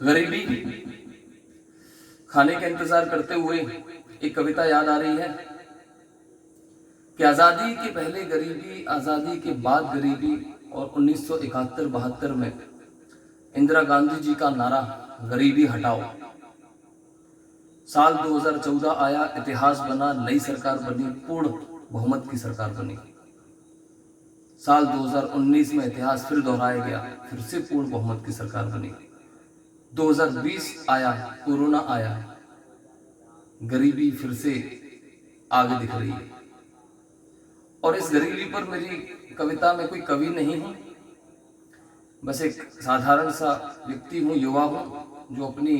गरीबी। खाने का इंतजार करते हुए एक कविता याद आ रही है कि आजादी के पहले गरीबी, आजादी के बाद गरीबी, और 1971-72 में इंदिरा गांधी जी का नारा गरीबी हटाओ। साल 2014 आया, इतिहास बना, नई सरकार बनी, पूर्ण बहुमत की सरकार बनी। साल 2019 में इतिहास फिर दोहराया गया, फिर से पूर्ण बहुमत की सरकार बनी। 2020 आया, कोरोना आया, गरीबी फिर से आगे दिख रही है। और इस गरीबी पर मेरी कविता में कोई कवि नहीं हूं, बस एक साधारण सा व्यक्ति हूं, युवा हूं, जो अपनी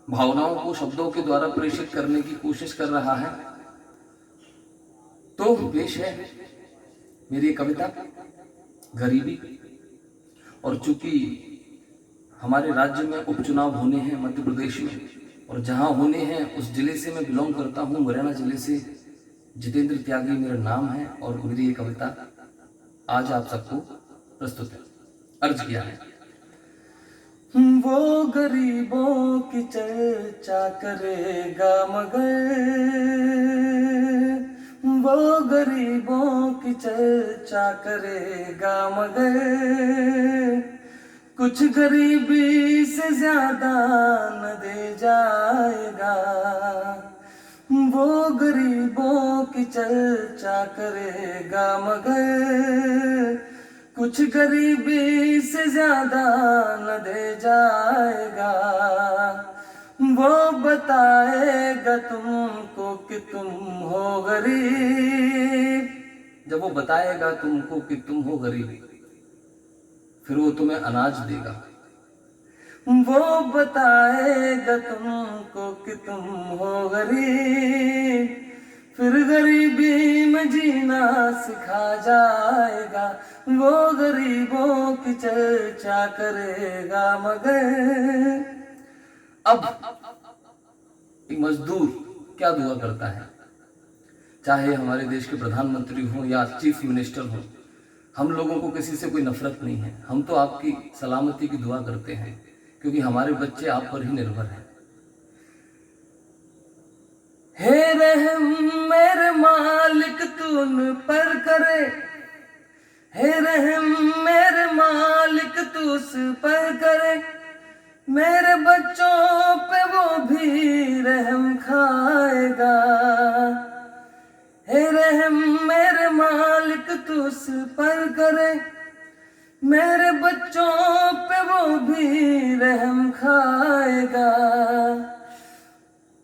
भावनाओं को शब्दों के द्वारा प्रेषित करने की कोशिश कर रहा है। तो पेश है मेरी कविता गरीबी। और चूंकि हमारे राज्य में उपचुनाव होने हैं मध्य प्रदेश में, और जहां होने हैं उस जिले से मैं बिलोंग करता हूं, मुरैना जिले से। जितेंद्र त्यागी मेरा नाम है और मेरी ये कविता आज आप सबको प्रस्तुत है। अर्ज किया है। वो गरीबों की चर्चा करेगा मगर, वो गरीबों की चर्चा करेगा मगर, कुछ गरीबी से ज्यादा न दे जाएगा। वो गरीबों की चर्चा करेगा मगर, कुछ गरीबी से ज्यादा न दे जाएगा। वो बताएगा तुमको कि तुम हो गरीब। जब वो बताएगा तुमको कि तुम हो गरीब, फिर वो तुम्हें अनाज देगा। वो बताएगा तुमको कि तुम हो गरीब, फिर गरीबी में जीना सिखा जाएगा। वो गरीबों की चर्चा करेगा मगर। अब एक मजदूर क्या दुआ करता है, चाहे हमारे देश के प्रधानमंत्री हो या चीफ मिनिस्टर हो, हम लोगों को किसी से कोई नफरत नहीं है। हम तो आपकी सलामती की दुआ करते हैं, क्योंकि हमारे बच्चे आप पर ही निर्भर हैं। हे रहम मेरे मालिक तू उन पर करे, हे रहम मेरे मालिक तू उस पर करे, मेरे बच्चों पे वो भी रहम खाएगा। हे रहम मेरे मालिक तू उस पर करे, मेरे बच्चों पे वो भी रहम खाएगा।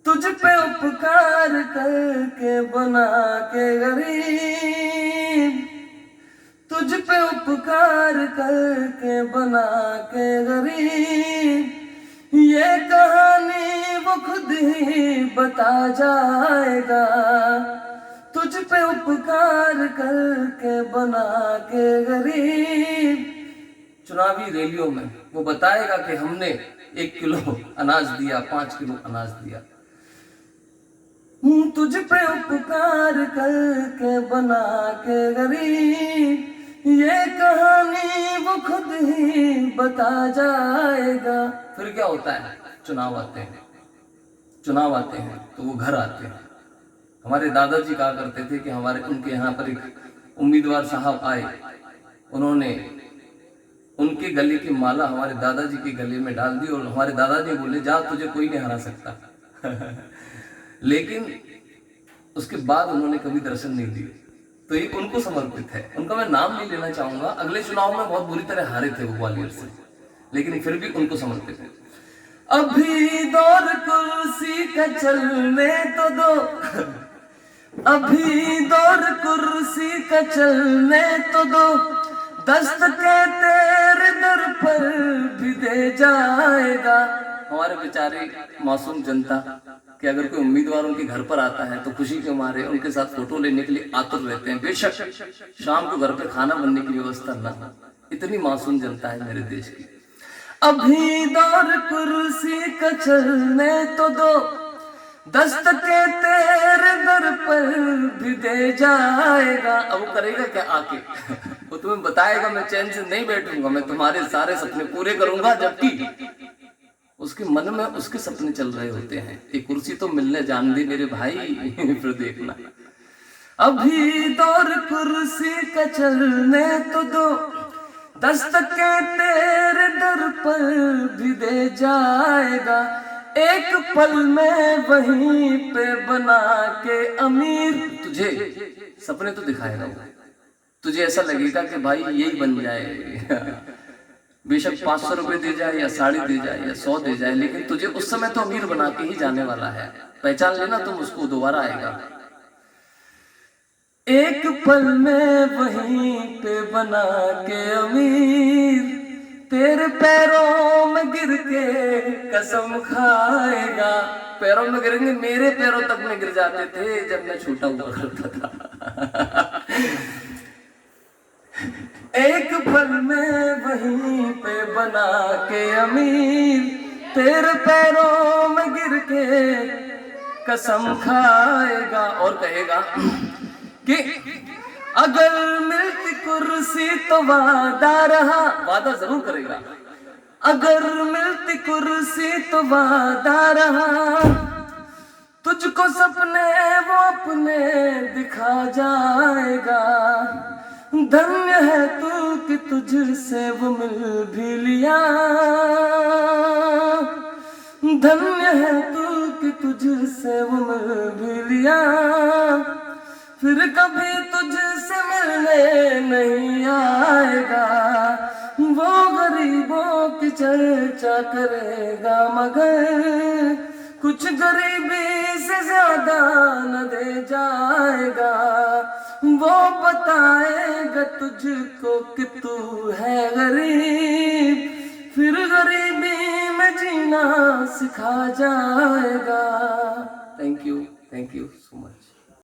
तुझ पे उपकार करके बना के गरीब, तुझ पे उपकार करके बना के गरीब, ये कहानी वो खुद ही बता जाएगा। तुझ पे उपकार करके बना के गरीब, चुनावी रैलियों में वो बताएगा कि हमने 1 किलो अनाज दिया, 5 किलो अनाज दिया। तुझ पे उपकार करके बना के गरीब, ये कहानी वो खुद ही बता जाएगा। फिर क्या होता है, चुनाव आते हैं, चुनाव आते हैं तो वो घर आते हैं। हमारे दादाजी कहा करते थे कि उनके यहाँ पर एक उम्मीदवार साहब आए, उन्होंने उनके गले की माला हमारे दादाजी के गले में डाल दी, और हमारे दादाजी बोले जा तुझे कोई नहीं हरा सकता। लेकिन उसके बाद उन्होंने कभी दर्शन नहीं दिए, तो ये उनको समर्पित है। उनका मैं नाम नहीं लेना चाहूंगा, अगले चुनाव में बहुत बुरी तरह हारे थे वो ग्वालियर से, लेकिन फिर भी उनको समर्पित है। अभी दौर कुर्सी का चलने तो दो, अभी दौर कुर्सी का चलने तो दो, दस्तके तेरे दर पर भी दे जाएगा। हमारे बेचारे मासूम जनता कि अगर कोई उम्मीदवार उनके घर पर आता है तो खुशी के मारे उनके साथ फोटो लेने के लिए आतुर रहते हैं। बेशक शाम को घर पर खाना बनने की व्यवस्था ना हो, इतनी मासूम जनता है मेरे देश की। अभी दौर कुर्सी का चलने तो दो, दस्तके तेरे दर पर भी दे जाएगा। अब वो करेगा क्या आके? वो तुम्हें बताएगा मैं चैन से नहीं बैठूंगा, मैं तुम्हारे सारे सपने पूरे करूंगा, जबकि उसके मन में उसके सपने चल रहे होते हैं। एक कुर्सी तो मिलने जान दी मेरे भाई, फिर देखना। अभी दौर कुर्सी का चलने तो दो, दस्तकें तेरे दर पर भी दे जाएगा। एक पल में वहीं पे बना के अमीर, तुझे सपने तो दिखाएगा वो, तुझे ऐसा लगेगा कि भाई यही बन जाए। बेशक 500 रुपए दे जाए या साड़ी दे जाए या 100 दे जाए, लेकिन तुझे उस समय तो अमीर बना के ही जाने वाला है। पहचान लेना तुम उसको, दोबारा आएगा। एक पल में वहीं पे बना के अमीर, तेरे पैरों में गिर के कसम खाएगा। पैरों में गिरेंगे, मेरे पैरों तक में गिर जाते थे जब मैं छोटा हुआ करता था। एक पल में वहीं पे बना के अमीर, तेरे पैरों में गिर के कसम खाएगा। और कहेगा कि अगर मिलती कुर्सी तो वादा रहा, वादा जरूर करेगा। अगर मिलती कुर्सी तो वादा रहा, तुझको सपने वो अपने दिखा जाएगा। धन्य है तू कि तुझसे वो मिल भी लिया, धन्य है तू कि तुझसे वो मिल भी लिया। फिर कभी तुझसे मिलने नहीं आएगा, वो गरीबों की चर्चा करेगा, मगर कुछ गरीबी से ज्यादा न दे जाएगा। वो बताएगा तुझको कि तू है गरीब, फिर गरीबी में जीना सिखा जाएगा। Thank you so much.